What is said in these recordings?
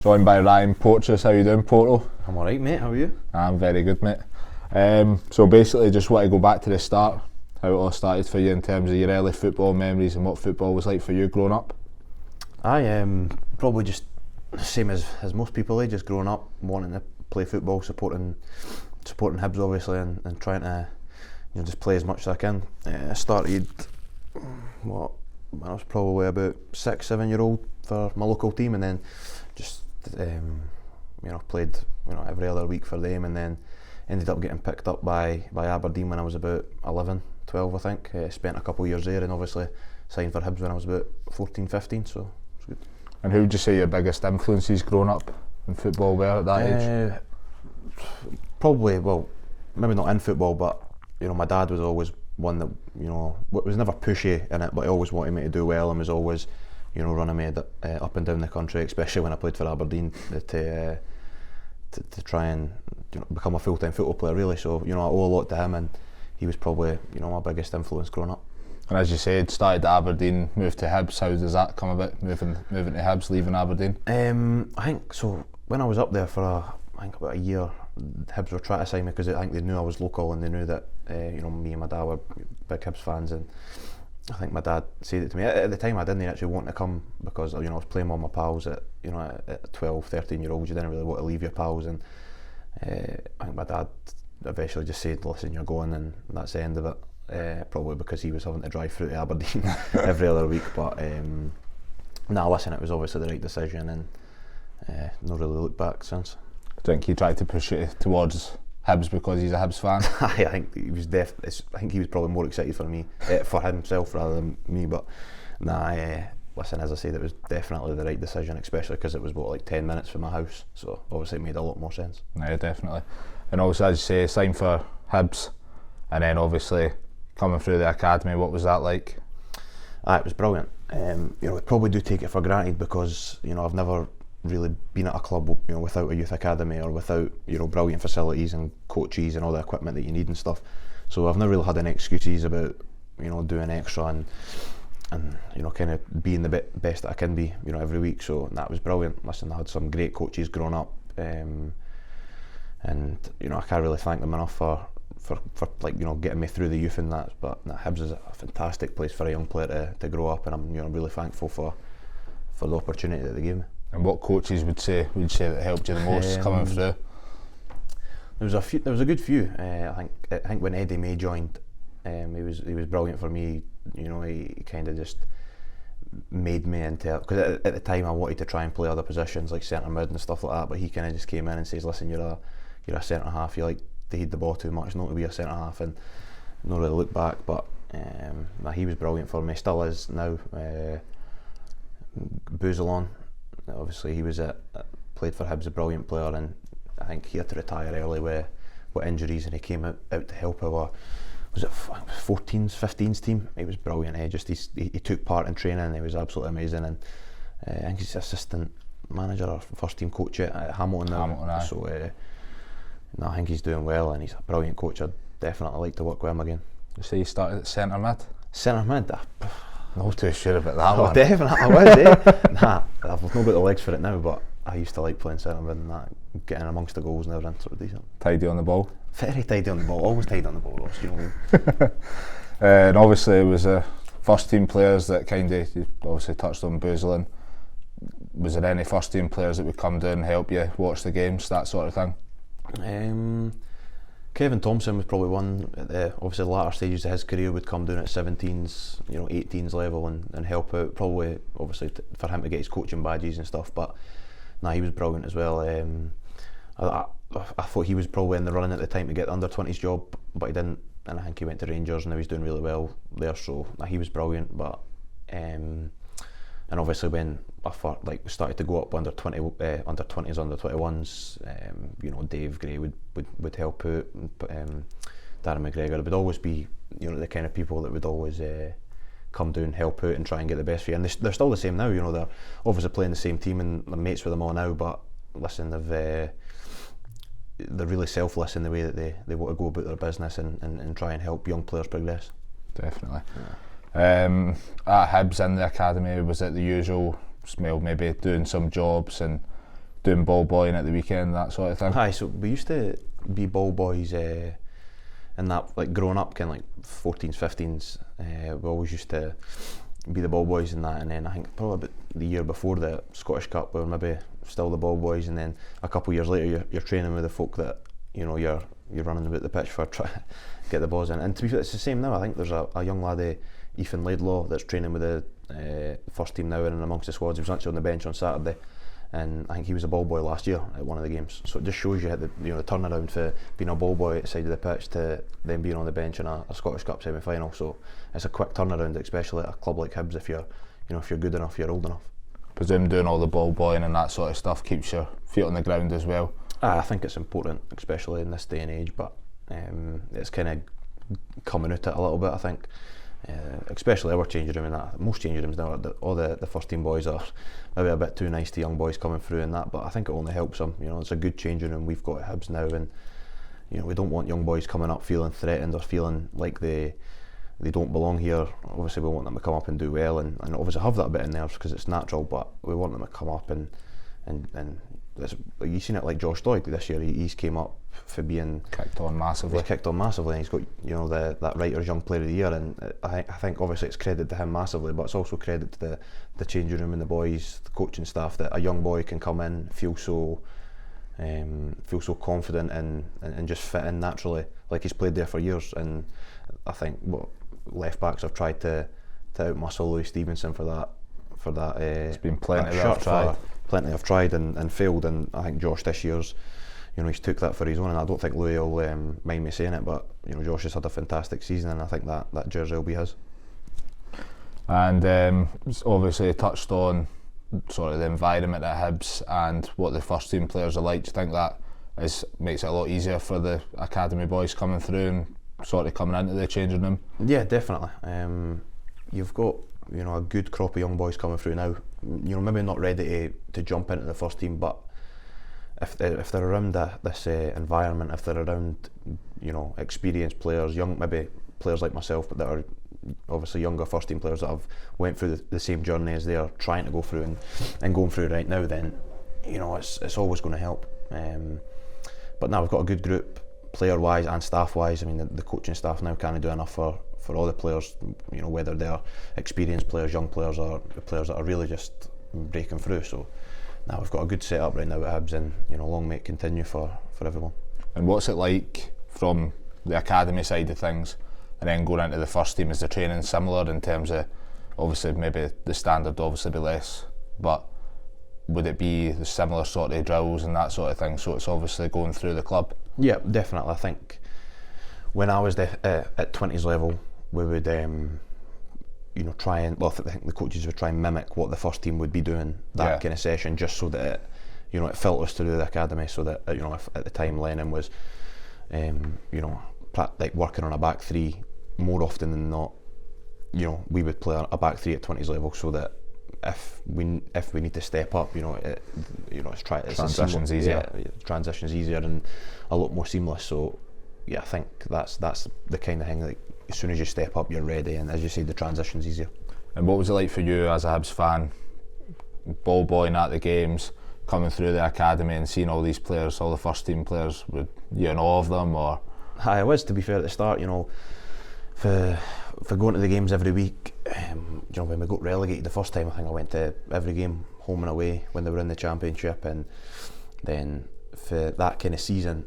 Joined by Ryan Porteous. How you doing, Porto? I'm alright, mate. How are you? I'm very good, mate. So basically, just want to go back to the start, how it all started for you in terms of your early football memories and what football was like for you growing up. I probably just same as most people, just growing up, wanting to play football, supporting Hibs obviously, and trying to just play as much as I can. I started when I was probably about 6-7 year old for my local team, and then just played every other week for them, and then ended up getting picked up by Aberdeen when I was about 11, 12 I think. Spent a couple of years there, and obviously signed for Hibs when I was about 14, 15, so it was good. And who would you say your biggest influences growing up in football were at that age? Probably, well, maybe not in football, but my dad was always one that was never pushy in it, but he always wanted me to do well, and was always running me up and down the country, especially when I played for Aberdeen, to try and become a full-time football player really. So I owe a lot to him, and he was probably my biggest influence growing up. And as you said, started at Aberdeen, moved to Hibs. How does that come about, moving to Hibs, leaving Aberdeen? I think so. When I was up there for about a year, Hibs were trying to sign me because I think they knew I was local, and they knew that me and my dad were big Hibs fans, and I think my dad said it to me. At the time I didn't actually want to come because I was playing with my pals at 12, 13 year olds. You didn't really want to leave your pals, and I think my dad eventually just said, listen, you're going, and that's the end of it. Probably because he was having to drive through to Aberdeen every other week, but listen, it was obviously the right decision, and not really looked back since. I think he tried to push it towards Hibs because he's a Hibs fan. I think he was I think he was probably more excited for me, for himself rather than me. But listen, as I said, it was definitely the right decision, especially because it was 10 minutes from my house. So obviously it made a lot more sense. Yeah, definitely. And also, as you say, signed for Hibs, and then obviously coming through the academy. What was that like? It was brilliant. We probably do take it for granted because I've never really been at a club without a youth academy, or without brilliant facilities and coaches and all the equipment that you need and stuff. So I've never really had any excuses about doing extra and kind of being the best that I can be every week. So that was brilliant. Listen, I had some great coaches growing up, and I can't really thank them enough for getting me through the youth and that. But Hibs is a fantastic place for a young player to grow up, and I'm really thankful for the opportunity that they gave me. And what coaches would say that helped you the most coming through? There was a good few. I think when Eddie May joined, he was brilliant for me. He kind of just made me into it, because at the time I wanted to try and play other positions like centre mid and stuff like that, but he kind of just came in and says, listen, you're a centre half, you like to head the ball too much, not to be a centre half, and not really look back. But he was brilliant for me, still is now. Bouzellon, obviously he was played for Hibs, a brilliant player, and I think he had to retire early with injuries, and he came out to help our 14s, 15s team. He was brilliant. He took part in training, and he was absolutely amazing. And I think he's assistant manager or first team coach at Hamilton now. So I think he's doing well, and he's a brilliant coach. I'd definitely like to work with him again. You say you started at centre mid? Centre mid? Not too sure about that one. Definitely, I was, I've not got the legs for it now, but I used to like playing centre mid and that, getting amongst the goals and everything, sort of decent. Tidy on the ball? Very tidy on the ball, always tidy on the ball, Ross, you know what I mean? And obviously it was first team players that you obviously touched on Bouzellon. Was there any first team players that would come down and help you watch the games, that sort of thing? Kevin Thompson was probably one at the latter stages of his career, would come down at 17s, 18s level and help out, probably obviously for him to get his coaching badges and stuff. But he was brilliant as well. I thought he was probably in the running at the time to get the under-20s job, but he didn't, and I think he went to Rangers, and now he's doing really well there. So he was brilliant. But and obviously when I started to go up under 20s, under 21s, Dave Gray would help out, Darren McGregor would always be the kind of people that would always come down, help out and try and get the best for you. And they're still the same now. They're obviously playing the same team and they're mates with them all now, but listen, they're really selfless in the way that they want to go about their business and try and help young players progress. Definitely. At Hibs in the academy, was it the usual, maybe doing some jobs and doing ball boying at the weekend, that sort of thing? Aye, so we used to be ball boys in that, like growing up, kind of like 14s, 15s. We always used to be the ball boys in that, and then I think probably about the year before the Scottish Cup, we were maybe still the ball boys, and then a couple of years later, you're training with the folk that you're running about the pitch for, try to get the balls in. And to be fair, it's the same now. I think there's a young lad, Ethan Laidlaw, that's training with the first team now and amongst the squads. He was actually on the bench on Saturday, and I think he was a ball boy last year at one of the games. So it just shows you how the turnaround for being a ball boy at the side of the pitch to then being on the bench in a Scottish Cup semi-final. So it's a quick turnaround, especially at a club like Hibs if you're good enough, you're old enough. Presume doing all the ball boying and that sort of stuff keeps your feet on the ground as well. I think it's important, especially in this day and age, but it's kind of coming out it a little bit, I think. Especially our changing room and that. Most changing rooms now, all the first team boys are maybe a bit too nice to young boys coming through and that, but I think it only helps them. It's a good changing room we've got at Hibs now, and we don't want young boys coming up feeling threatened or feeling like they don't belong here. Obviously we want them to come up and do well, and obviously have that bit in nerves because it's natural, but we want them to come up and you've seen it like Josh Lloyd this year. He's came up for being kicked on massively, and he's got that Writers' Young Player of the Year, and I think obviously it's credit to him massively, but it's also credit to the changing room and the boys, the coaching staff, that a young boy can come in, feel so confident and just fit in naturally, like he's played there for years. And I think left backs have tried to outmuscle Louis Stevenson for that. It's been plenty have tried and failed, and I think Josh this year's, he's took that for his own, and I don't think Louis will mind me saying it, but Josh has had a fantastic season, and I think that jersey will be his. And obviously touched on sort of the environment at Hibs and what the first team players are like. Do you think that makes it a lot easier for the academy boys coming through and sort of coming into the changing room? Yeah, definitely. You've got a good crop of young boys coming through now. Maybe not ready to jump into the first team, but if they're around this environment, if they're around experienced players, maybe players like myself, but that are obviously younger first team players that have went through the same journey as they are trying to go through and going through right now, then it's always going to help. But now we've got a good group, player wise and staff wise. I mean, the coaching staff now can't do enough for all the players, whether they're experienced players, young players, or the players that are really just breaking through. So now we've got a good setup right now at Hibs, and long may it continue for everyone. And what's it like from the academy side of things and then going into the first team? Is the training similar in terms of, obviously maybe the standard obviously be less, but would it be the similar sort of drills and that sort of thing? So it's obviously going through the club. Yeah, definitely. I think when I was at 20s level, we would try and, I think the coaches would try and mimic what the first team would be doing that kind of session, just so that it filters through the academy, so that if at the time Lennon was like working on a back three more often than not, we would play a back three at 20s level, so that if we need to step up, transition's easier. Transition's easier and a lot more seamless. So I think that's the kind of thing, like as soon as you step up, you're ready, and as you say, the transition's easier. And what was it like for you as a Hibs fan, ball boying at the games, coming through the academy and seeing all these players, all the first team players? Were you in awe of them, or? I was, to be fair, at the start. For going to the games every week, when we got relegated the first time, I think I went to every game, home and away, when they were in the Championship, and then for that kind of season,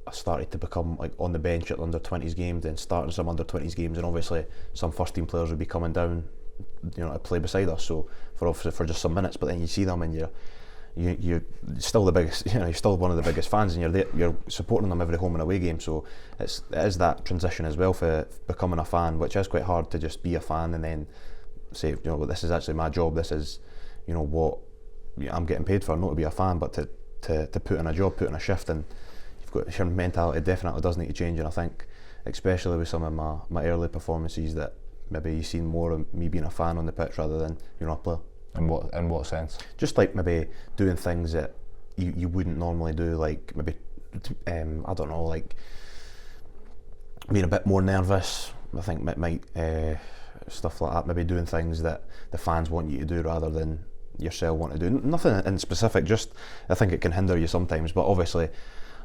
I started to become like on the bench at under 20s games, then starting some under 20s games, and obviously some first team players would be coming down, to play beside us. So for just some minutes, but then you see them and you're still the biggest, you're still one of the biggest fans, and you're supporting them every home and away game. So it is that transition as well for becoming a fan, which is quite hard to just be a fan and then say, this is actually my job. This is, what I'm getting paid for, not to be a fan, but to put in a job, put in a shift, and you've got your mentality definitely does need to change. And I think, especially with some of my early performances, that maybe you've seen more of me being a fan on the pitch rather than a player. In what sense? Just like maybe doing things that you wouldn't normally do, like maybe I don't know, like being a bit more nervous. I think might stuff like that. Maybe doing things that the fans want you to do rather than yourself want to do. Nothing in specific, just I think it can hinder you sometimes, but obviously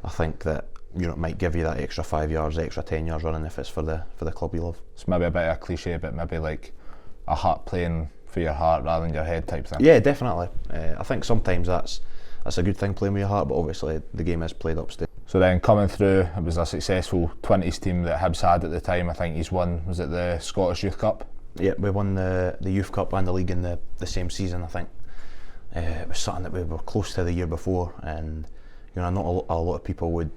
I think that it might give you that extra 5 yards, extra 10 yards running if it's for the club you love. It's maybe a bit of a cliche, but maybe like a heart playing for your heart rather than your head type thing. Yeah, definitely. I think sometimes that's a good thing, playing with your heart, but obviously the game is played upstairs. So then coming through, it was a successful 20s team that Hibs had at the time. I think he's won, was it the Scottish Youth Cup? Yeah, we won the Youth Cup and the league in the same season, I think. It was something that we were close to the year before, and not a lot of people would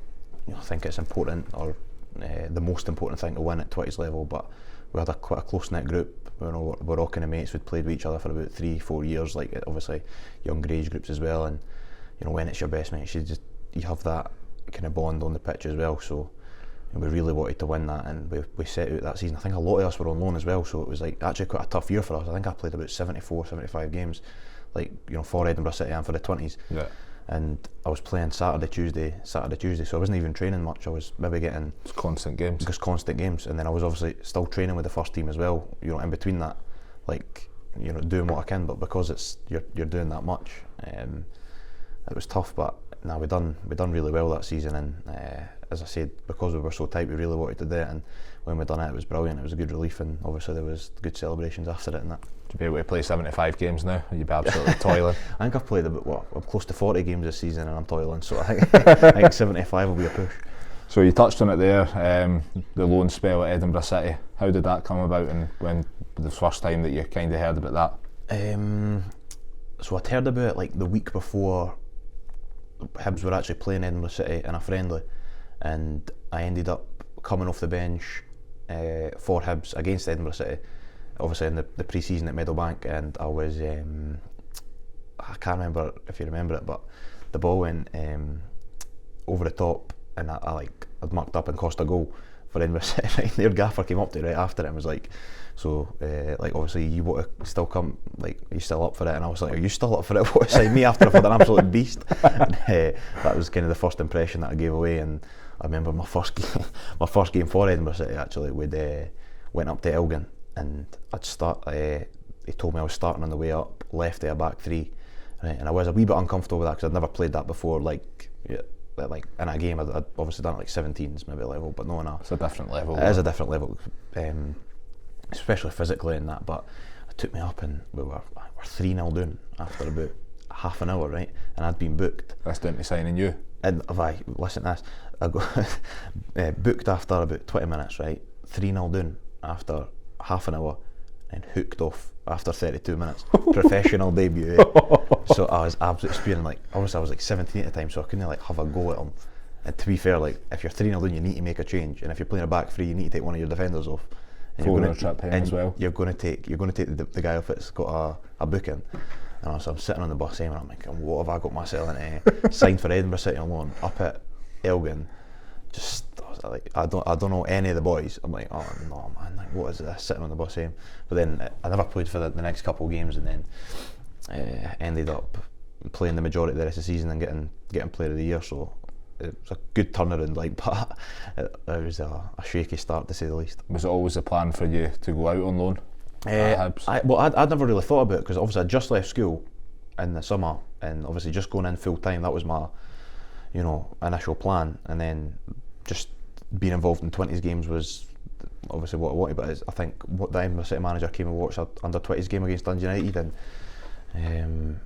think it's important or the most important thing to win at 20s level, but we had quite a close-knit group. We're all kind of mates. We'd played with each other for about 3-4 years, like obviously younger age groups as well, and when it's your best mates, you have that kind of bond on the pitch as well. So we really wanted to win that, and we set out that season. I think a lot of us were on loan as well, so it was like actually quite a tough year for us. I think I played about 74-75 games, like for Edinburgh City and for the 20s. Yeah. And I was playing Saturday, Tuesday, so I wasn't even training much. I was maybe getting constant games. Just constant games, and then I was obviously still training with the first team as well. In between that, like doing what I can, but because it's you're doing that much, it was tough. But now we done really well that season, and as I said, because we were so tight, we really wanted to do it. And when we done it, it was brilliant. It was a good relief, and obviously there was good celebrations after it and that. To be able to play 75 games now, you'd be absolutely toiling. I think I've played I'm close to 40 games this season, and I'm toiling. So I think 75 will be a push. So you touched on it there, the loan spell at Edinburgh City. How did that come about, and when the first time that you kind of heard about that? So I'd heard about it like the week before Hibs were actually playing Edinburgh City in a friendly, and I ended up coming off the bench for Hibs against Edinburgh City, obviously in the pre-season at Meadowbank, and I was I can't remember if you remember it, but the ball went over the top, and I'd marked up and cost a goal for Edinburgh City. Right, their gaffer came up to me right after it and was like, so like obviously you want to still come, like are you still up for it? And I was like, are you still up for it? What, sign me after I've had an absolute beast? And that was kind of the first impression that I gave away. And I remember my first game for Edinburgh City actually, went up to Elgin, and he told me I was starting on the way up, left there, back three, right? And I was a wee bit uncomfortable with that because I'd never played that before, like in a game. I'd obviously done it like 17s maybe level, but no, It's a different level. It is a different level, especially physically in that. But it took me up, and we were 3-0 down after about half an hour, right? And I'd been booked. That's down to signing you. And listen to this, I got booked after about 20 minutes, right? 3-0 down after half an hour, and hooked off after 32 minutes. Professional debut, So I was absolutely spewing, like obviously I was like 17 at the time, so I couldn't like have a go at him. And to be fair, like if you're 3-0 down, you need to make a change, and if you're playing a back three, you need to take one of your defenders off. And you're going to take the guy off that's got a booking. And so I'm sitting on the bus and I'm like, what have I got myself into? Signed for Edinburgh City on loan up at Elgin. Just I don't know any of the boys. I'm like, oh no man, like what is this? Sitting on the bus saying. But then I never played for the next couple of games, and then ended up playing the majority of the rest of the season and getting Player of the Year. So it was a good turnaround, like, but it was a shaky start to say the least. Was it always a plan for you to go out on loan? I'd never really thought about it, because obviously I'd just left school in the summer, and obviously just going in full time, that was my initial plan, and then just being involved in 20s games was obviously what I wanted. But I think what the Edinburgh City manager came and watched an under 20s game against Dundee United, and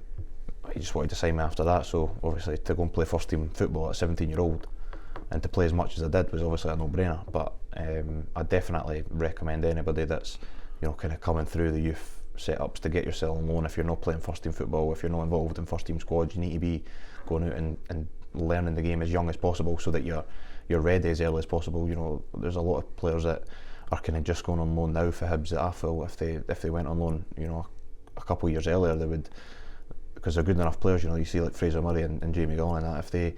he just wanted to sign me after that. So obviously to go and play first team football at a 17-year-old and to play as much as I did was obviously a no-brainer. But I definitely recommend anybody that's kind of coming through the youth setups to get yourself on loan. If you're not playing first team football, if you're not involved in first team squads, you need to be going out and learning the game as young as possible, so that you're ready as early as possible. There's a lot of players that are kind of just going on loan now for Hibs that I feel if they went on loan a couple of years earlier, they would, because they're good enough players. You see like Fraser Murray and Jamie Gallon and that, if they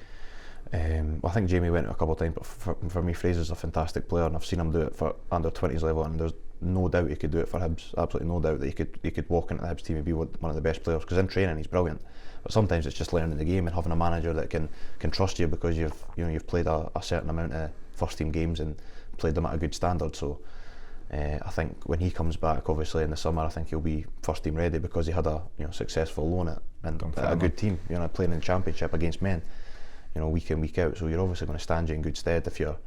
I think Jamie went a couple of times, but for me Fraser's a fantastic player, and I've seen him do it for under 20s level, and there's no doubt he could do it for Hibs. Absolutely no doubt that he could walk into the Hibs team and be one of the best players, because in training he's brilliant. But sometimes it's just learning the game and having a manager that can trust you, because you've played a certain amount of first team games and played them at a good standard. So I think when he comes back, obviously in the summer, I think he'll be first team ready because he had a successful loan at a good team, playing in the Championship against men, week in week out. So you're obviously going to stand you in good stead if you're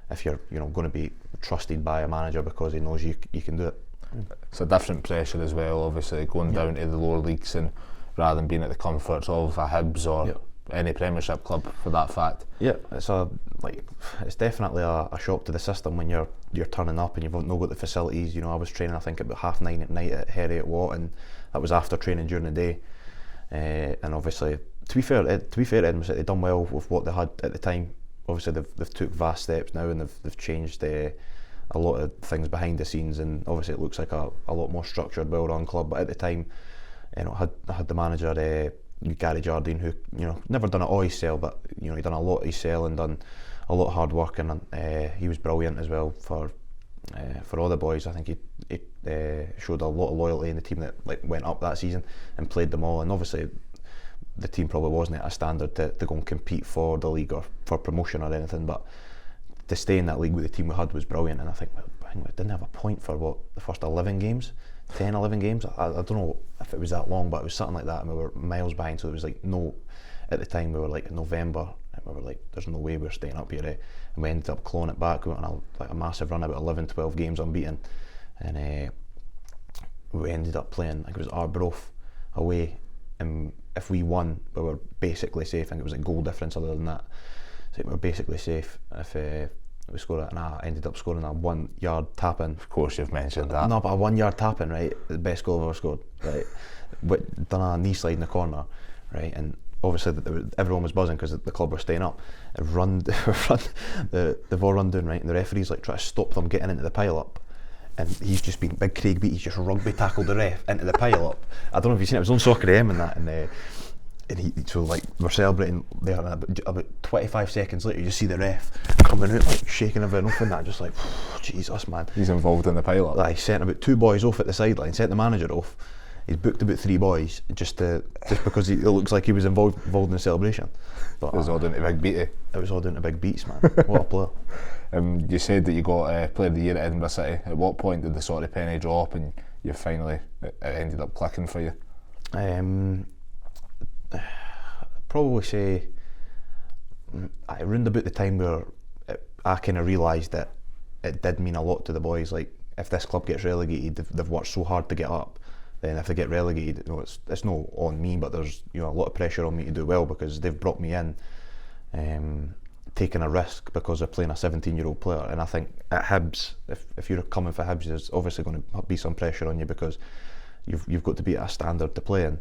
going to be trusted by a manager because he knows you can do it. It's a different pressure as well, obviously going down to the lower leagues and rather than being at the comforts of a Hibs or any Premiership club for that fact. Yeah, it's definitely a shock to the system when you're turning up and you've not got the facilities. I was training I think about 9:30 at night at Heriot Watt, and that was after training during the day. And obviously, to be fair, Edinburgh City, they've done well with what they had at the time. Obviously, they've took vast steps now and they've changed a lot of things behind the scenes, and obviously it looks like a lot more structured, well-run club. But at the time, had the manager Gary Jardine, who never done it all himself, but he done a lot himself and done a lot of hard work, and he was brilliant as well for all the boys. I think he showed a lot of loyalty in the team that went up that season and played them all. And obviously the team probably wasn't at a standard to go and compete for the league or for promotion or anything, but to stay in that league with the team we had was brilliant. And I think we didn't have a point for the first 11 games. 11 games, I don't know if it was that long, but it was something like that, and we were miles behind. So it was at the time we were in November, and we were there's no way we're staying up here, and we ended up clawing it back. We went on a massive run, about 11-12 games unbeaten, and we ended up playing, I think it was Arbroath away, and if we won we were basically safe. I think it was a goal difference other than that, so we were basically safe if we scored it, and I ended up scoring a 1 yard tap in. Of course you've mentioned that. No, but a 1 yard tap in, right? The best goal I've ever scored, right? Done a knee slide in the corner, right? And obviously everyone was buzzing because the club were staying up. They've all run down, right? And the referee's trying to stop them getting into the pile up. And he's just been, big Craig Beattie's just rugby tackled the ref into the pile up. I don't know if you've seen it, it was on Soccer AM and that. And so we're celebrating there, and about 25 seconds later you just see the ref coming out shaking everyone off and that, just Jesus man. He's involved in the pile-up. He sent about 2 boys off at the sideline, sent the manager off. He's booked about 3 boys just because it looks like he was involved in the celebration. But it was all down to Big Beattie. It was all down to Big Beats, man. What a player. You said that you got Player of the Year at Edinburgh City. At what point did the sort of penny drop and you finally, it ended up clicking for you? Probably say around about the time where I kind of realised that it did mean a lot to the boys. If this club gets relegated, they've worked so hard to get up, then if they get relegated, it's not on me, but there's a lot of pressure on me to do well because they've brought me in, taking a risk because they're playing a 17-year-old player. And I think at Hibs, if you're coming for Hibs, there's obviously going to be some pressure on you because you've got to be at a standard to play in.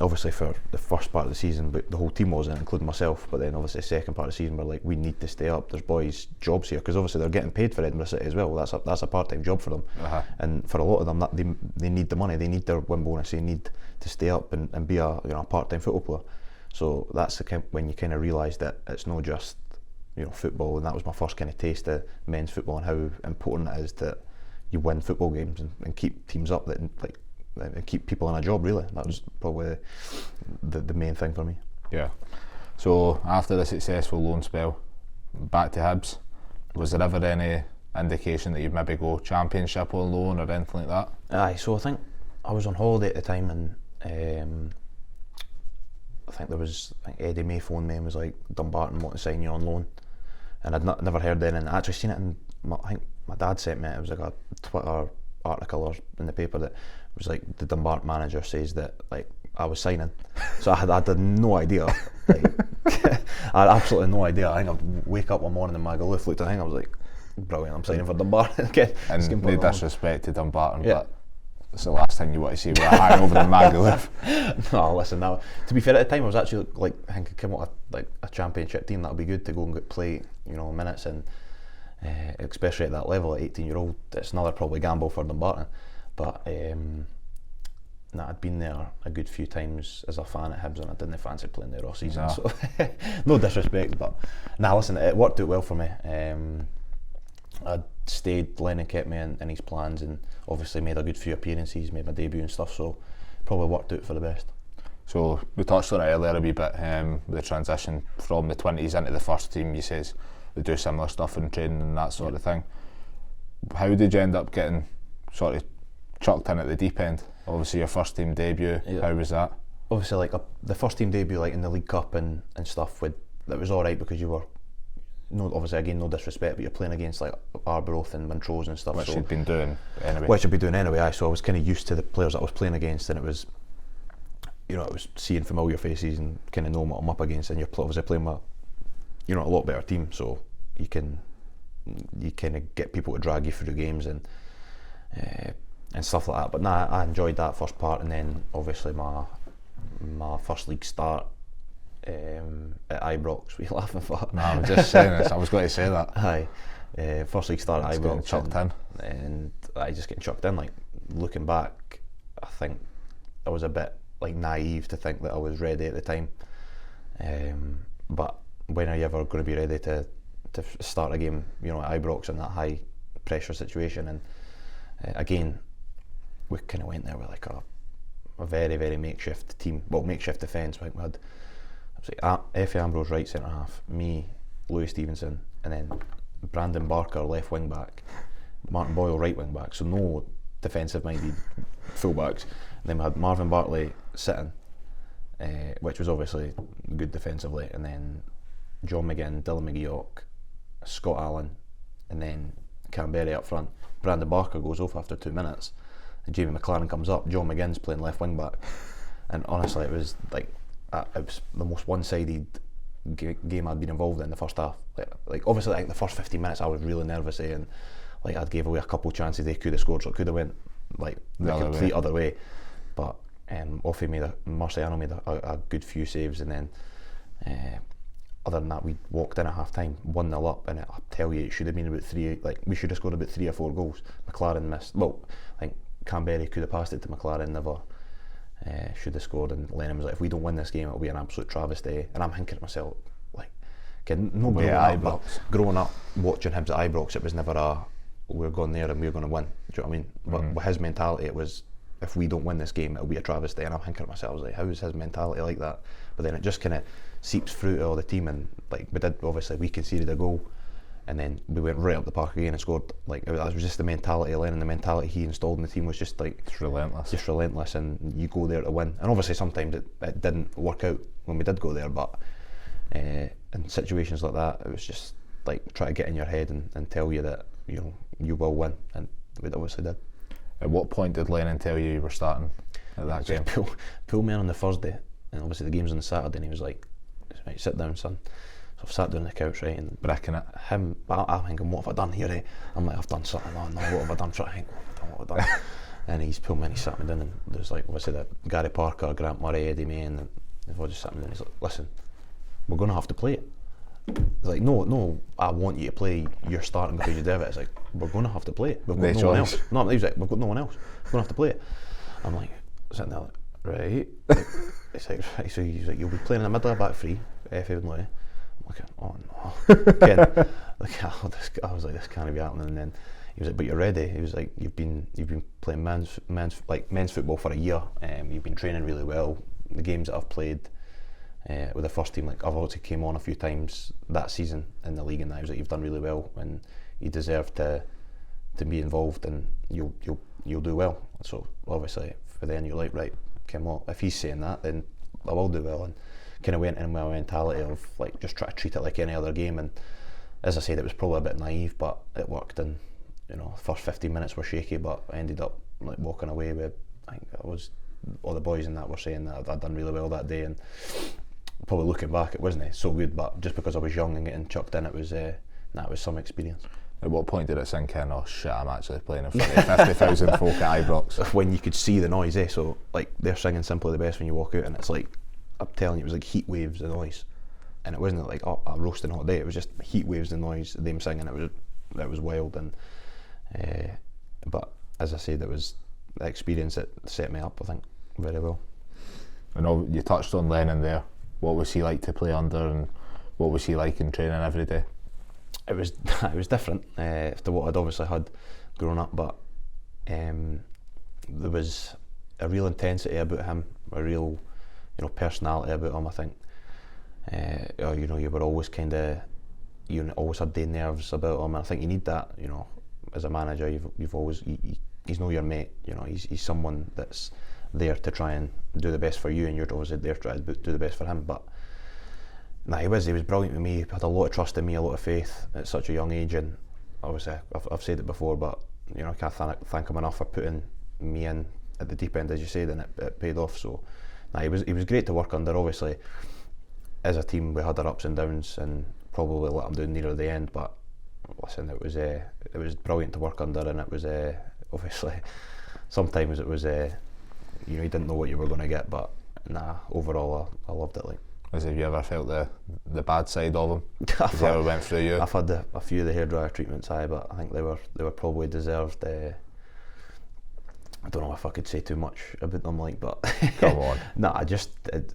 Obviously for the first part of the season, but the whole team wasn't, including myself, but then obviously the second part of the season we're we need to stay up. There's boys' jobs here because obviously they're getting paid for Edinburgh City as well. That's a part-time job for them. And for a lot of them, they need the money, they need their win bonus, they need to stay up and be a part-time football player. So that's when you kind of realise that it's not just football, and that was my first kind of taste of men's football and how important it is that you win football games and keep teams up that and keep people in a job. Really, that was probably the main thing for me. Yeah. So after the successful loan spell, back to Hibs, was there ever any indication that you'd maybe go Championship on loan or anything like that? Aye, so I think I was on holiday at the time, and I think Eddie May phoned me and was like, Dumbarton want to sign you on loan, and I'd never heard anything. I actually seen it in I think my dad sent me it. It was a Twitter article or in the paper that was the Dumbarton manager says that I was signing. So I had no idea. I had absolutely no idea. I think I'd wake up one morning and Magaluf looked at it, I was like, brilliant, I'm signing for Dumbarton again. And no disrespect to Dumbarton, but it's the last thing you want to see with a hangover in Magaluf. No, listen, now to be fair, at the time I was actually I think I came out a Championship team, that would be good to go and get play minutes, and especially at that level, at 18-year-old, it's another probably gamble for Dumbarton. But I'd been there a good few times as a fan at Hibs, and I didn't fancy playing there all season. No. So no disrespect, but listen, it worked out well for me. I'd stayed, Lennon kept me in his plans, and obviously made a good few appearances, made my debut and stuff, so probably worked out for the best. So we touched on it earlier a wee bit, the transition from the 20s into the first team. You says they do similar stuff in training and that sort of thing. how did you end up getting sort of chucked in at the deep end? Obviously your first team debut, how was that? Obviously, like the first team debut, like in the League Cup and stuff, that was all right because you were, obviously again no disrespect, but you're playing against like Arbroath and Montrose and stuff. Which you'd been doing anyway. Which I'd been doing anyway. So I was kind of used to the players that I was playing against, and it was, I was seeing familiar faces and kind of knowing what I'm up against, and you're obviously playing with, a lot better team, so you kind of get people to drag you through games and stuff like that. But I enjoyed that first part, and then obviously my first league start at Ibrox. Were you laughing for? No, I was just saying this. I was going to say that. Aye, first league start at Ibrox, chucked in, and I just getting chucked in. Like looking back, I think I was a bit like naive to think that I was ready at the time. But when are you ever going to be ready to start a game? At Ibrox in that high pressure situation, and again, we kind of went there with like a very, very makeshift team. Well, makeshift defence. I think we had Effie Ambrose right centre half, me, Louis Stevenson, and then Brandon Barker left wing back, Martin Boyle right wing back. So no defensive minded full backs. And then we had Marvin Bartley sitting, which was obviously good defensively, and then John McGinn, Dylan McGeoch, Scott Allen, and then Canberra up front. Brandon Barker goes off after 2 minutes, and Jamie McLaren comes up. John McGinn's playing left wing back, and honestly, it was like it was the most one-sided game I'd been involved in the first half. Like obviously, like the first 15 minutes, I was really nervous, and like I'd gave away a couple of chances they could have scored, so it could have went like the complete other way. But Marciano made a good few saves, and then other than that, we walked in at half time 1-0 up, and I tell you, it should have been about we should have scored about 3 or 4 goals. McLaren missed. Well, I think Canberra could have passed it to McLaren, never should have scored, and Lennon was like, if we don't win this game, it'll be an absolute travesty. And I'm thinking to myself, like, growing up watching Hibs at Ibrox, it was never we're going there and we're going to win. Do you know what I mean? But with his mentality, it was, if we don't win this game, it'll be a travesty. And I'm thinking to myself, I was like, how is his mentality like that? But then it just kind of seeps through to all the team, and like we conceded a goal, and then we went right up the park again and scored. Like that was just the mentality of Lennon. The mentality he installed in the team was just like it's relentless, and you go there to win. And obviously sometimes it didn't work out when we did go there, but in situations like that, it was just like try to get in your head and tell you that you will win, and we obviously did. At what point did Lennon tell you were starting at that game? Pull me in on the Thursday, and obviously the game's on the Saturday, and he was like, right, sit down, son. So I've sat down on the couch, right, and bricking it. I'm thinking, what have I done here? Eh? I'm like, I've done something. Oh no, what have I done? What have I done? And he's pulled me in, he sat me down, and there's like obviously the Gary Parker, Grant Murray, Eddie May, and they've all just sat me down. He's like, listen, we're going to have to play it. It's like, no, I want you to play. You're starting because you deserve it. It's like, we're going to have to play it. We've got no one else. No, he was like, we've got no one else. We're going to have to play it. I'm like, sitting there, like, right. It's like, right. So he's like, you'll be playing in the middle of back three, Effie and Louis. I'm like, oh no. Again, like, I was like, this can't be happening. And then he was like, but you're ready. He was like, you've been playing men's football for a year. You've been training really well. The games that I've played with the first team, like I've obviously came on a few times that season in the league, and I was like, you've done really well, and you deserve to be involved, and you'll do well. So obviously for then you're like, right, come on, if he's saying that, then I will do well, and kind of went in with my mentality of like just try to treat it like any other game. And as I said, it was probably a bit naive, but it worked. And the first 15 minutes were shaky, but I ended up like walking away with, I think it was all the boys in that were saying that I'd done really well that day, and probably looking back it wasn't so good, but just because I was young and getting chucked in, it was some experience. At what point did it sink in, oh shit, I'm actually playing in front of 50,000 folk at Ibrox? When you could see the noise, so like they're singing Simply the Best when you walk out, and it's like, I'm telling you, it was like heat waves of noise, and it wasn't like a roasting hot day, it was just heat waves of noise, them singing, it was wild. And but as I said, it was the experience that set me up, I think, very well. I know you touched on Lennon there. What was he like to play under, and what was he like in training every day? It was different to what I'd obviously had growing up, but there was a real intensity about him, a real personality about him. I think you were always always had the nerves about him, and I think you need that. as a manager, you've always he's not your mate. You know, he's someone that's there to try and do the best for you, and you're obviously there to try to do the best for him. But he was brilliant with me. He had a lot of trust in me, a lot of faith at such a young age, and obviously I've said it before, but you know, I can't thank him enough for putting me in at the deep end, as you said, and it paid off. So he was great to work under. Obviously, as a team, we had our ups and downs, and probably let him down near the end. But listen, it was brilliant to work under, and it was obviously sometimes it was you know, you didn't know what you were going to get, but overall I loved it. Like, have you ever felt the bad side of him? Has he ever went through you? I've had a few of the hairdryer treatments, but I think they were probably deserved. I don't know if I could say too much about them, like, but come on. I just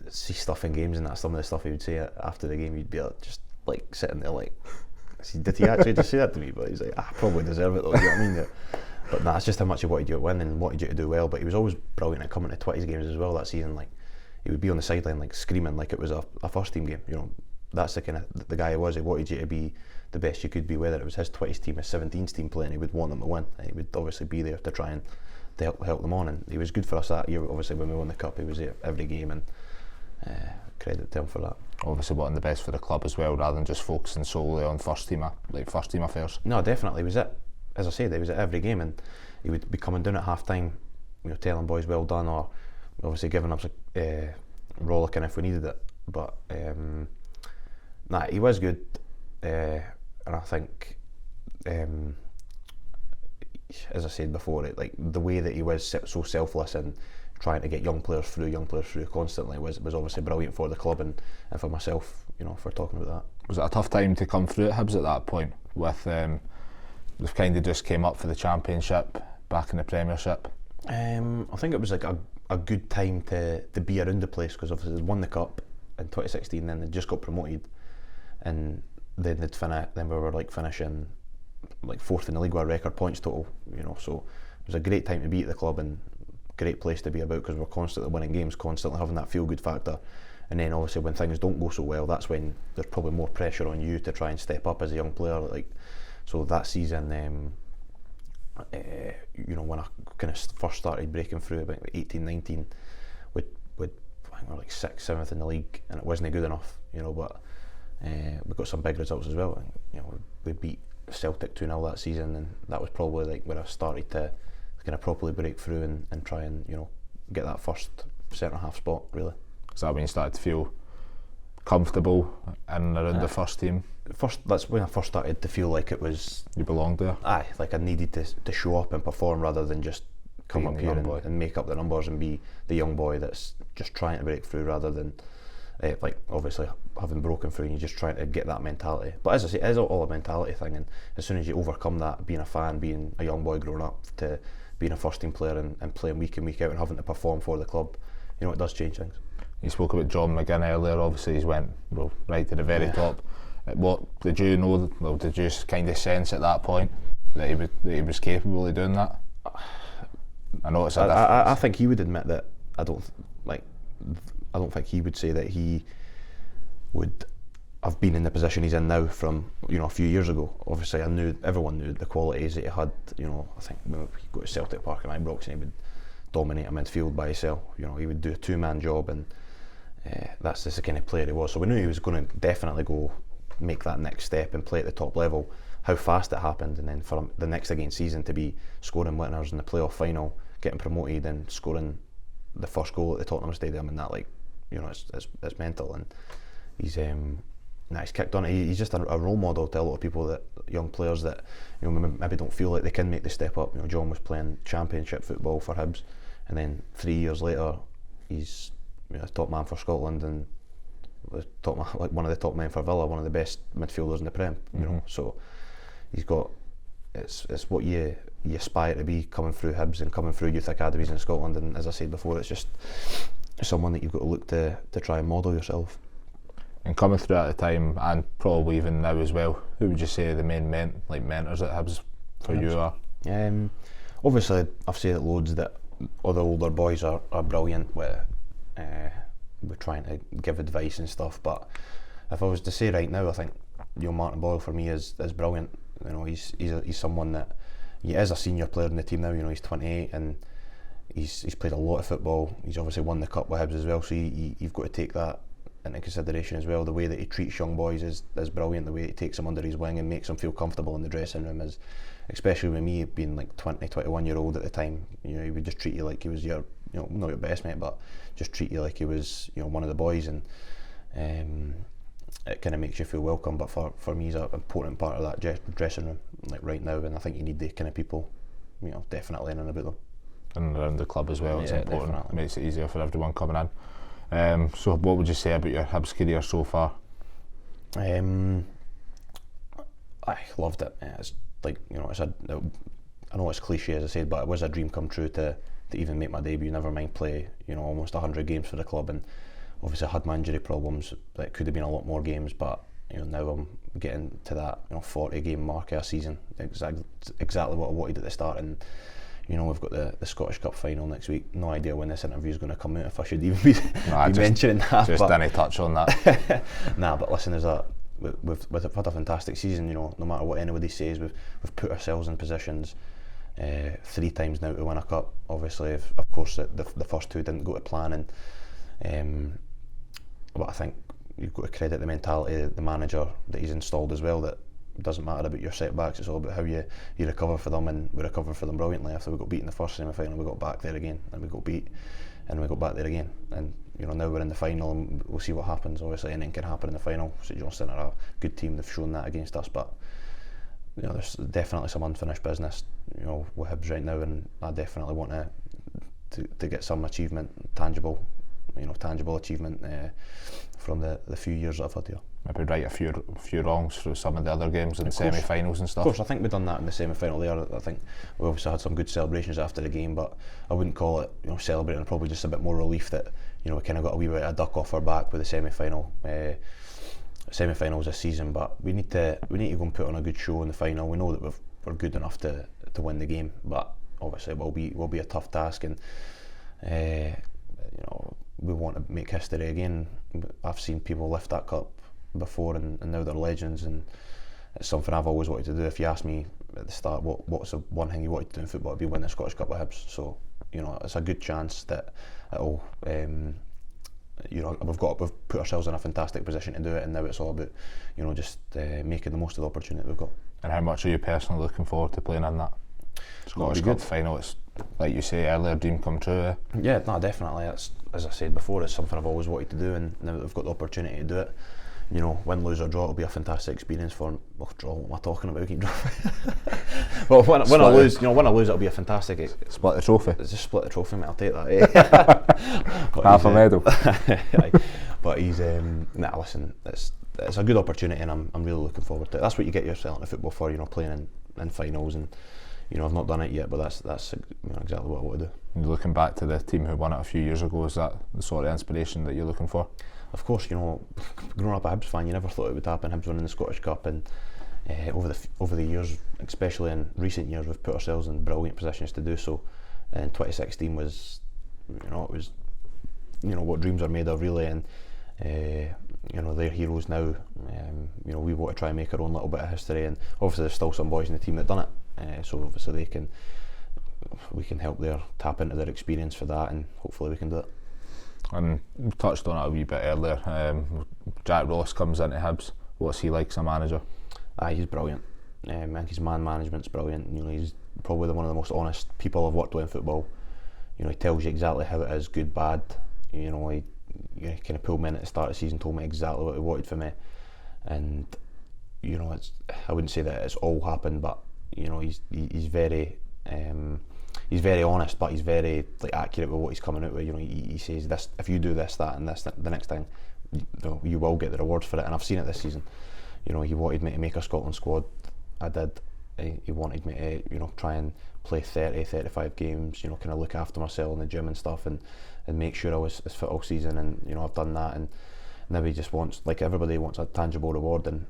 see stuff in games, and that's some of the stuff he would say after the game. He'd be just like sitting there like, did he actually just say that to me? But he's like, I probably deserve it though, you know what I mean? Yeah. But it's just how much he wanted you to win and wanted you to do well. But he was always brilliant at coming to 20s games as well that season. Like, he would be on the sideline like screaming like it was a first team game. You know, that's the kind of the guy he was. He wanted you to be the best you could be, whether it was his 20s team, his 17s team playing. He would want them to win, and he would obviously be there to try and help them on. And he was good for us that year. Obviously, when we won the cup, he was there every game, and credit to him for that. Obviously, wanting the best for the club as well, rather than just focusing solely on first team affairs. No, definitely, he was it. As I said, he was at every game, and he would be coming down at half time, you know, telling boys well done, or obviously giving us a rollicking if we needed it. But he was good, and I think, as I said before, like the way that he was so selfless and trying to get young players through constantly was obviously brilliant for the club and for myself, you know, for talking about that. Was it a tough time to come through at Hibs at that point? With we've kind of just came up for the Championship, back in the Premiership. I think it was like a good time to be around the place, because obviously they'd won the cup in 2016, then they just got promoted, and then then we were like finishing like fourth in the league with a record points total, you know. So it was a great time to be at the club and great place to be about, because we're constantly winning games, constantly having that feel good factor. And then obviously when things don't go so well, that's when there's probably more pressure on you to try and step up as a young player. Like, so that season, you know, when I kind of first started breaking through about 18, 19, I think we were like 6th, 7th in the league, and it wasn't good enough, you know. But we got some big results as well. And, you know, we beat Celtic 2-0 that season, and that was probably like when I started to kind of properly break through and try and, you know, get that first centre half spot, really. Is that when you started to feel comfortable in and around the first team? That's when I first started to feel like it was... You belonged there? Aye, like I needed to show up and perform rather than just come up here and make up the numbers and be the young boy that's just trying to break through, rather than like obviously having broken through and you're just trying to get that mentality. But as I say, it is all a mentality thing, and as soon as you overcome that, being a fan, being a young boy growing up, to being a first team player and playing week in, week out and having to perform for the club, you know, it does change things. You spoke about John McGinn earlier. Obviously he's went right to the very top. What did you know? Well, did you kind of sense at that point that he was capable of doing that? I know it's a difference. I think he would admit that. I don't think he would say that he would have been in the position he's in now from, you know, a few years ago. Obviously, everyone knew the qualities that he had. You know, I think when he go to Celtic Park in Ibrox and he would dominate a midfield by himself. You know, he would do a two-man job, and that's just the kind of player he was. So we knew he was going to definitely go make that next step and play at the top level. How fast it happened, and then for the next against season to be scoring winners in the playoff final, getting promoted, and scoring the first goal at the Tottenham Stadium, and that, like, you know, it's mental. And he's kicked on it. He's just a role model to a lot of people, that young players that, you know, maybe don't feel like they can make the step up. You know, John was playing Championship football for Hibs, and then 3 years later he's, you know, top man for Scotland, and the top man, like one of the top men for Villa, one of the best midfielders in the Prem. You know, so he's got, it's what you aspire to be coming through Hibs and coming through youth academies in Scotland. And as I said before, it's just someone that you've got to look to try and model yourself. And coming through at the time, and probably even now as well, who would you say the main mentors at Hibs for you are? Obviously, I've said it loads that all the older boys are brilliant with trying to give advice and stuff. But if I was to say right now, I think, you know, Martin Boyle for me is brilliant. You know, he's someone that he is a senior player in the team now. You know, he's 28 and he's played a lot of football. He's obviously won the cup with Hibs as well, so you've got to take that into consideration as well. The way that he treats young boys is brilliant. The way he takes them under his wing and makes them feel comfortable in the dressing room is, especially with me being like 20, 21 year old at the time, you know, he would just treat you like he was your, you know, not your best mate, but just treat you like he was, you know, one of the boys, and it kind of makes you feel welcome. But for me, he's an important part of that dressing room, like right now, and I think you need the kind of people, you know, definitely in and about them. And around the club as well, it's important. Definitely. Makes it easier for everyone coming in. So what would you say about your Hibs career so far? I loved it. It's like, you know, I know it's cliche as I said, but it was a dream come true to even make my debut, never mind play, you know, almost 100 games for the club. And obviously I had my injury problems, that could have been a lot more games, but you know, now I'm getting to that, you know, 40 game mark of a season, exactly what I wanted at the start. And you know, we've got the Scottish Cup final next week. No idea when this interview is going to come out, if I should even be mentioning that. Just didn't touch on that. Nah, but listen, we've had a fantastic season. You know, no matter what anybody says, we've put ourselves in positions 3 times now to win a cup. Obviously, of course, the first 2 didn't go to plan, and but I think you've got to credit the mentality of the manager that he's installed as well, that it doesn't matter about your setbacks, it's all about how you recover for them, and we recovered for them brilliantly. After we got beat in the first semi-final, we got back there again, and we got beat, and we got back there again, and you know, now we're in the final and we'll see what happens. Obviously anything can happen in the final. St Johnstone are a good team, they've shown that against us, but you know, there's definitely some unfinished business, you know, with Hibs right now, and I definitely want to get some achievement, tangible achievement from the few years that I've had here. Maybe right a few wrongs through some of the other games and semi-finals and stuff. Of course, I think we've done that in the semi-final there. I think we obviously had some good celebrations after the game, but I wouldn't call it, you know, celebrating. Probably just a bit more relief that, you know, we kind of got a wee bit of a duck off our back with the semi-finals this season. But we need to go and put on a good show in the final. We know that we're good enough to win the game, but obviously it will be a tough task, and you know, we want to make history again. I've seen people lift that cup before, and now they're legends, and it's something I've always wanted to do. If you asked me at the start what's the one thing you wanted to do in football, it'd be win the Scottish Cup with Hibs. So you know, it's a good chance that it'll you know, we've put ourselves in a fantastic position to do it, and now it's all about, you know, just making the most of the opportunity we've got. And how much are you personally looking forward to playing in that Scottish Cup final? It's, like you say earlier, dream come true. Yeah, no, definitely. It's, as I said before, it's something I've always wanted to do, and now that we've got the opportunity to do it, you know, win, lose or draw, it'll be a fantastic experience for. Well, draw, what am I talking about? Keep drawing. Well, when I lose, it'll be a fantastic. Split the trophy. Just split the trophy, mate. I'll take that. Half a medal. But he's listen, it's a good opportunity, and I'm really looking forward to it. That's what you get yourself into football for, you know, playing in finals, and you know, I've not done it yet, but that's you know, exactly what I want to do. And looking back to the team who won it a few years ago, is that the sort of inspiration that you're looking for? Of course, you know, growing up a Hibs fan, you never thought it would happen. Hibs winning the Scottish Cup, and over the years, especially in recent years, we've put ourselves in brilliant positions to do so. And 2016 was, you know, it was, you know, what dreams are made of, really, and you know, they're heroes now. You know, we want to try and make our own little bit of history, and obviously there's still some boys in the team that done it, so obviously we can help tap into their experience for that, and hopefully we can do it. And we touched on it a wee bit earlier. Jack Ross comes into Hibs. What's he like as a manager? He's brilliant. I think his man management's brilliant. You know, he's probably one of the most honest people I've worked with in football. You know, he tells you exactly how it is, good, bad. You know, he kind of pulled me in at the start of the season, told me exactly what he wanted for me, and you know, I wouldn't say that it's all happened, but you know, he's very honest, but he's very accurate with what he's coming out with. You know, he says this: if you do this, that, and this, the next thing, you will get the rewards for it. And I've seen it this season. You know, he wanted me to make a Scotland squad. I did. He wanted me to, you know, try and play 30, 35 games. You know, kind of look after myself in the gym and stuff, and make sure I was fit all season. And you know, I've done that. And now he just wants, like everybody, wants a tangible reward. And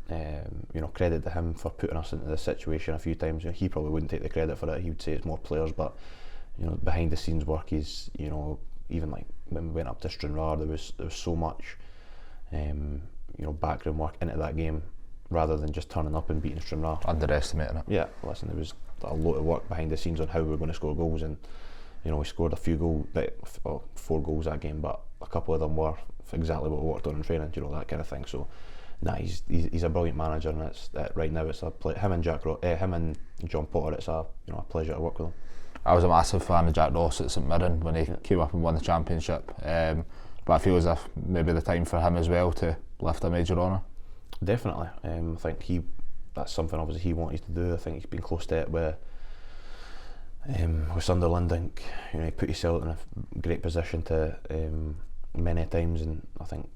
you know, credit to him for putting us into this situation a few times. You know, he probably wouldn't take the credit for it. He would say it's more players, but you know, behind the scenes work is, you know, even like when we went up to Stranraer, there was so much you know, background work into that game rather than just turning up and beating Stranraer. Underestimating it. Yeah, listen, there was a lot of work behind the scenes on how we were going to score goals, and we scored a few goals, 4 goals that game, but a couple of them were exactly what we worked on in training, that kind of thing. So, he's a brilliant manager, and it's right now it's him and John Potter. It's a pleasure to work with him. I was a massive fan of Jack Ross at St Mirren when he came up and won the championship, but I feel as if maybe the time for him as well to lift a major honour. Definitely, I think that's something obviously he wanted to do. I think he's been close to it with Sunderland. I think he put himself in a great position to many times, and I think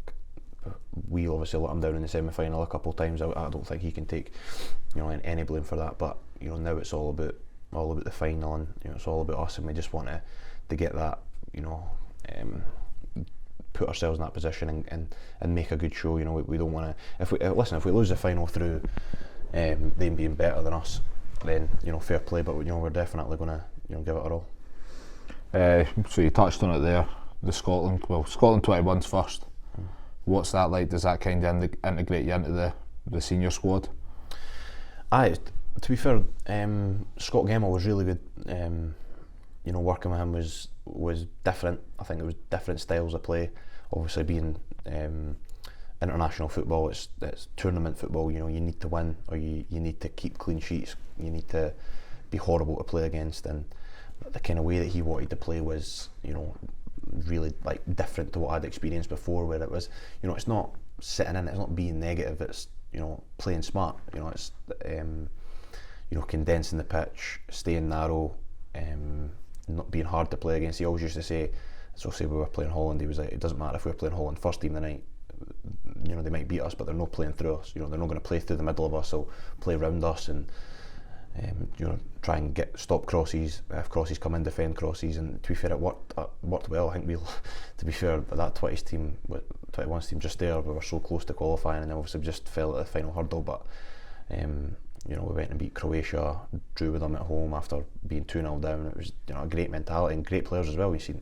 we obviously let him down in the semi-final a couple of times. I don't think he can take any blame for that, but now it's all about the final, and it's all about us, and we just want to get that, put ourselves in that position and make a good show. We don't want to, if we lose the final through them being better than us, then fair play, but we're definitely going to give it our all. So you touched on it there, the Scotland 21's first. What's that like? Does that kind of integrate you into the senior squad? To be fair, Scott Gemmell was really good. Working with him was different. I think it was different styles of play. Obviously, being international football, it's tournament football. You need to win, or you need to keep clean sheets. You need to be horrible to play against, and the kind of way that he wanted to play was, really different to what I'd experienced before, where it was, it's not sitting in, it's not being negative, it's playing smart. It's condensing the pitch, staying narrow, not being hard to play against. He always used to say, say we were playing Holland, he was like, it doesn't matter if we're playing Holland first team the night, they might beat us, but they're not playing through us. They're not going to play through the middle of us, they'll play around us, and try and stop crosses. If crosses come in, defend crosses. And to be fair, it worked well. I think to be fair, that 21's team just there, we were so close to qualifying, and obviously just fell at the final hurdle. But we went and beat Croatia, drew with them at home after being 2-0 down. It was a great mentality and great players as well. We've seen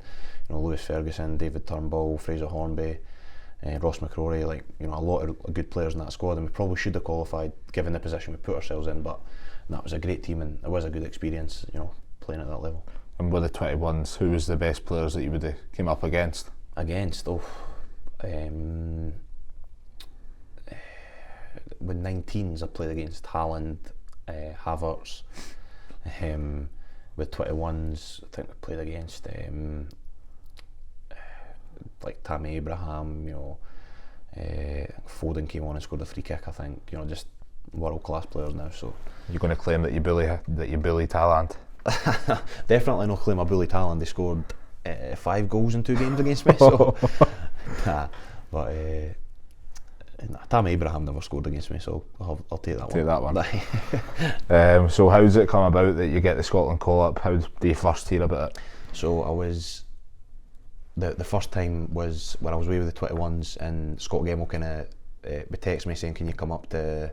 Lewis Ferguson, David Turnbull, Fraser Hornby, Ross McCrory, a lot of good players in that squad, and we probably should have qualified given the position we put ourselves in, but that was a great team, and it was a good experience, playing at that level. And with the 21s, who was the best players that you would have came up against? With 19s I played against Haaland, Havertz. With 21s I think I played against Tammy Abraham, Foden came on and scored a free kick, I think, just world class players now. So you're going to claim that you bullied Haaland? Definitely not claim I bullied Haaland. They scored 5 goals in 2 games against me, so but Tammy Abraham never scored against me, so I'll take that one. So how does it come about that you get the Scotland call up? How do you first hear about it? So I was the first time was when I was away with the 21s, and Scott Gemmell kind of texted me saying, can you come up to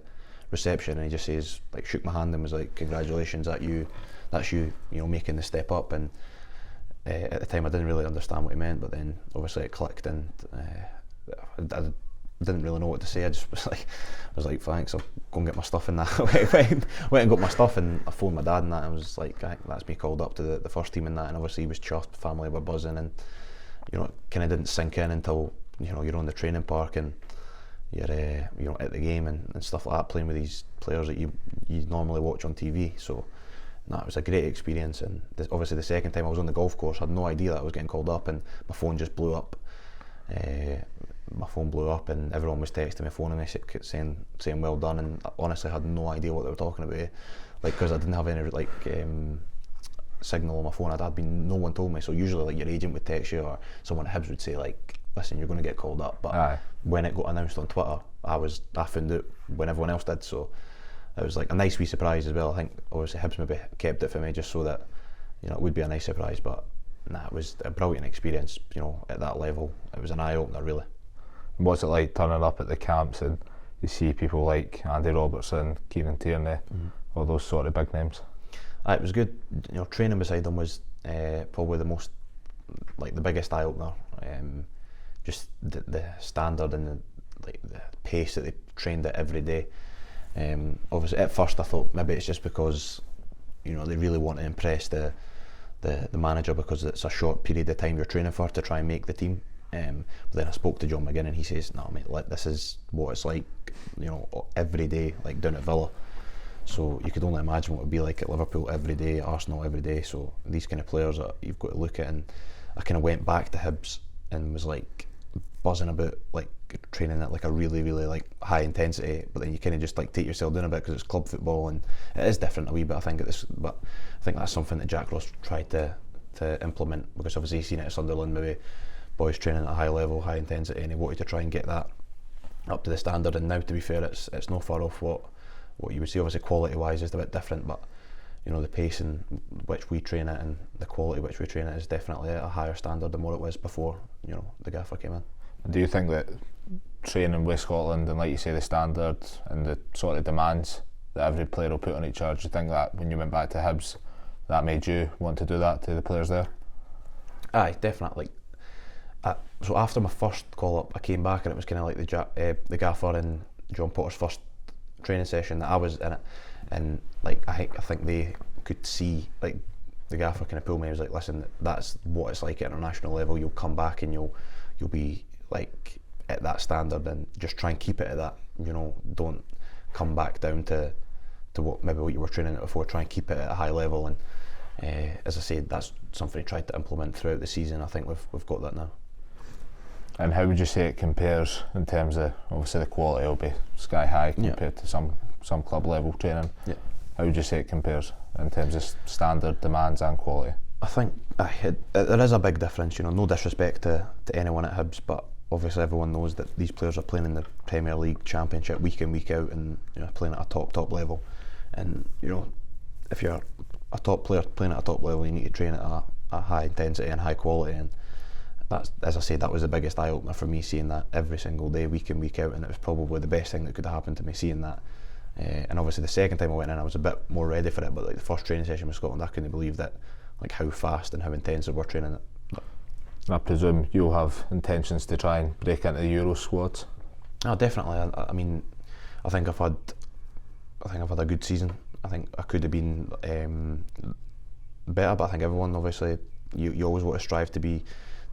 reception, and he just says, shook my hand and was like, congratulations, that's you making the step up. And at the time I didn't really understand what he meant, but then obviously it clicked, and I didn't really know what to say. I just was like thanks, I'll go and get my stuff. And that went and got my stuff, and I phoned my dad and that, and was like, that's me called up to the first team and that. And obviously he was chuffed, family were buzzing, and it kind of didn't sink in until you're on the training park and you're at the game and stuff like that, playing with these players that you normally watch on TV. So it was a great experience. And obviously the second time I was on the golf course, I had no idea that I was getting called up, and my phone just blew up. And everyone was texting me, phoning me, saying well done, and I honestly had no idea what they were talking about, because I didn't have any signal on my phone. No one told me. So usually your agent would text you, or someone at Hibs would say listen, you're going to get called up. But when it got announced on Twitter, I found out when everyone else did. So it was a nice wee surprise as well. I think obviously Hibs maybe kept it for me just so that it would be a nice surprise. But it was a brilliant experience. At that level, it was an eye opener, really. And what's it like turning up at the camps and you see people like Andy Robertson, Kieran Tierney, all those sort of big names? It was good. Training beside them was probably the most, the biggest eye opener. Just the standard and the pace that they trained at every day. Obviously, at first I thought maybe it's just because they really want to impress the manager because it's a short period of time you're training for to try and make the team. But then I spoke to John McGinn and he says, "No, mate, this is what it's like, every day, like down at Villa." So you could only imagine what it would be like at Liverpool every day, Arsenal every day. So these kind of players that you've got to look at, and I kind of went back to Hibs and was like buzzing about like training at like a really, really like high intensity, but then you kind of just like take yourself down a bit because it's club football and it is different a wee bit. I think that's something that Jack Ross tried to implement, because obviously he's seen it at Sunderland, maybe boys training at a high level, high intensity, and he wanted to try and get that up to the standard. And now, to be fair, it's not far off what you would see. Obviously quality wise is a bit different, but the pace in which we train at and the quality which we train at is definitely at a higher standard than what it was before the gaffer came in. Do you think that training with Scotland and, like you say, the standard and the sort of demands that every player will put on each other, do you think that when you went back to Hibs that made you want to do that to the players there? Aye, definitely. So after my first call up, I came back and it was kind of like the gaffer and John Potter's first training session that I was in it, and like I think they could see, like the gaffer kind of pulled me. He was like, "Listen, that's what it's like at international level. You'll come back and you'll be like at that standard, and just try and keep it at that. Don't come back down to what you were training at before. Try and keep it at a high level." And as I said, that's something he tried to implement throughout the season. I think we've got that now. And how would you say it compares in terms of, obviously the quality will be sky high compared to some club level training? Yeah. How would you say it compares in terms of standard, demands and quality? I think there is a big difference. No disrespect to anyone at Hibs, but obviously everyone knows that these players are playing in the Premier League, Championship, week in, week out, and playing at a top level. And if you're a top player playing at a top level, you need to train at a high intensity and high quality. And that's, as I said, that was the biggest eye opener for me, seeing that every single day, week in, week out, and it was probably the best thing that could have happened to me, seeing that. And obviously the second time I went in, I was a bit more ready for it. But like the first training session with Scotland, I couldn't believe that, like how fast and how intense they were training it. I presume you'll have intentions to try and break into the Euro squads. Oh, definitely. I mean, I think I've had a good season. I think I could have been better, but I think everyone, obviously, you always want to strive to be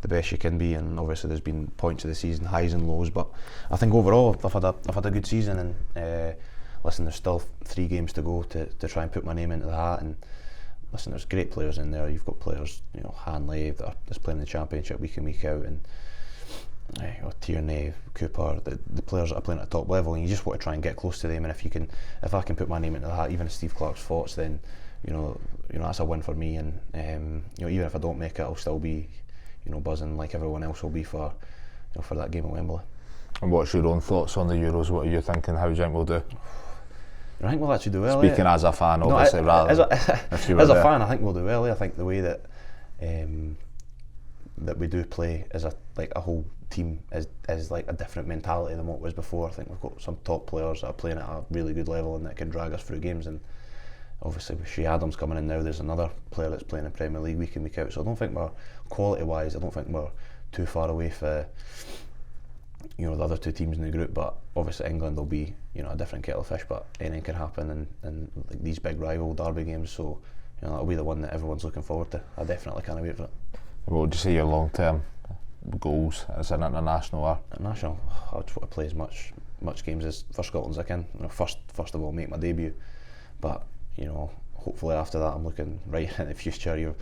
the best you can be, and obviously there's been points of the season, highs and lows, but I think overall I've had a good season. And listen, there's still 3 games to go to try and put my name into the hat. And listen, there's great players in there. You've got players, Hanley that's playing in the Championship week in, week out, and Tierney, Cooper, the players that are playing at the top level, and you just want to try and get close to them. And if I can put my name into the hat, even if Steve Clarke's thoughts, then that's a win for me. And even if I don't make it, I'll still be buzzing like everyone else will be for that game at Wembley. And what's your own thoughts on the Euros? What are you thinking? How do you think we'll do? I think we'll actually do well. Speaking as a fan, obviously, rather if you were as a fan, I think we'll do well. I think the way that we do play as a whole team is like a different mentality than what it was before. I think we've got some top players that are playing at a really good level and that can drag us through games. And obviously with Shea Adams coming in now, there's another player that's playing in Premier League week in, week out. So I don't think we're, quality wise, I don't think we're too far away for the other 2 teams in the group. But obviously England will be a different kettle of fish, but anything can happen in like these big rival derby games. So that'll be the one that everyone's looking forward to. I definitely can't wait for it. What would you say your long term goals as an international are? International, I just want to play as much games as for Scotland as I can. First of all, make my debut, but hopefully after that I'm looking right in the future. You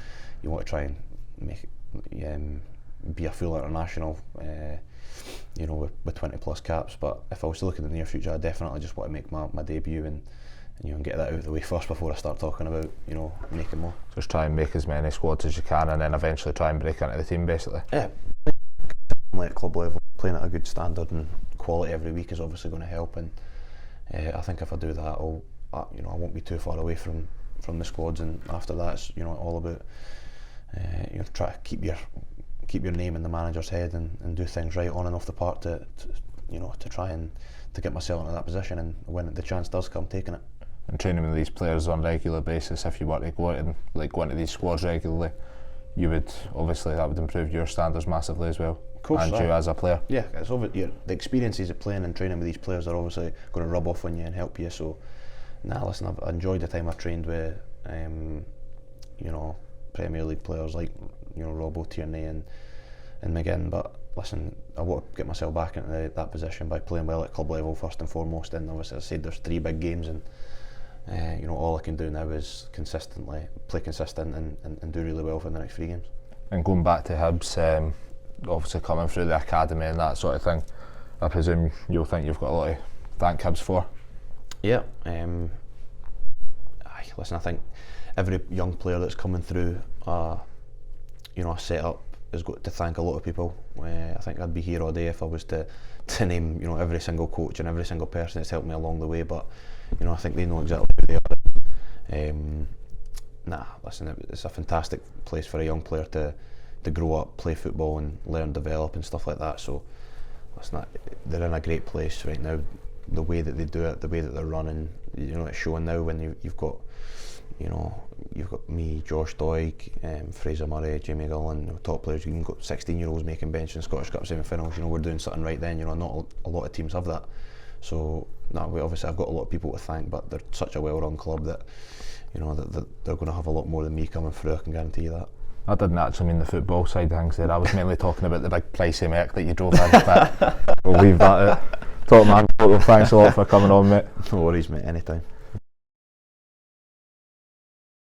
want to try and make be a full international, with 20 plus caps. But if I was to look in the near future, I definitely just want to make my debut and get that out of the way first before I start talking about making more. Just try and make as many squads as you can, and then eventually try and break into the team, basically. Yeah, at club level, playing at a good standard and quality every week is obviously going to help. And I think if I do that, I won't be too far away from the squads. And after that, it's all about try to keep your name in the manager's head and do things right on and off the park to try and to get myself into that position, and when the chance does come, taking it. And training with these players on a regular basis, if you were to go out and go into these squads regularly, you would obviously, that would improve your standards massively as well. Of course, and you as a player. Yeah, it's the experiences of playing and training with these players are obviously going to rub off on you and help you. So, listen, I've enjoyed the time I've trained with, Premier League players like, Robbo, Tierney and McGinn. But listen, I want to get myself back into that position by playing well at club level first and foremost. And obviously, I said there's 3 big games, and all I can do now is play consistent and do really well for the next 3 games. And going back to Hibs, obviously coming through the academy and that sort of thing, I presume you'll think you've got a lot to thank Hibs for. Yeah, listen, I think every young player that's coming through a set-up has got to thank a lot of people. I think I'd be here all day if I was to name every single coach and every single person that's helped me along the way, but I think they know exactly who they are. Listen, it's a fantastic place for a young player to grow up, play football and learn, develop and stuff like that. So they're in a great place right now. The way that they do it, the way that they're running, it's showing now when you've got me, Josh Doig, Fraser Murray, Jamie Gillan, top players. You've even got 16-year-olds making bench in Scottish Cup semi-finals. We're doing something right then. Not a lot of teams have that. So obviously I've got a lot of people to thank, but they're such a well-run club that that they're going to have a lot more than me coming through. I can guarantee you that. I didn't actually mean the football side of things there. I was mainly talking about the big pricey Merc that you drove in, but we'll leave that out. Top man, thanks a lot for coming on, mate. No worries, mate, anytime.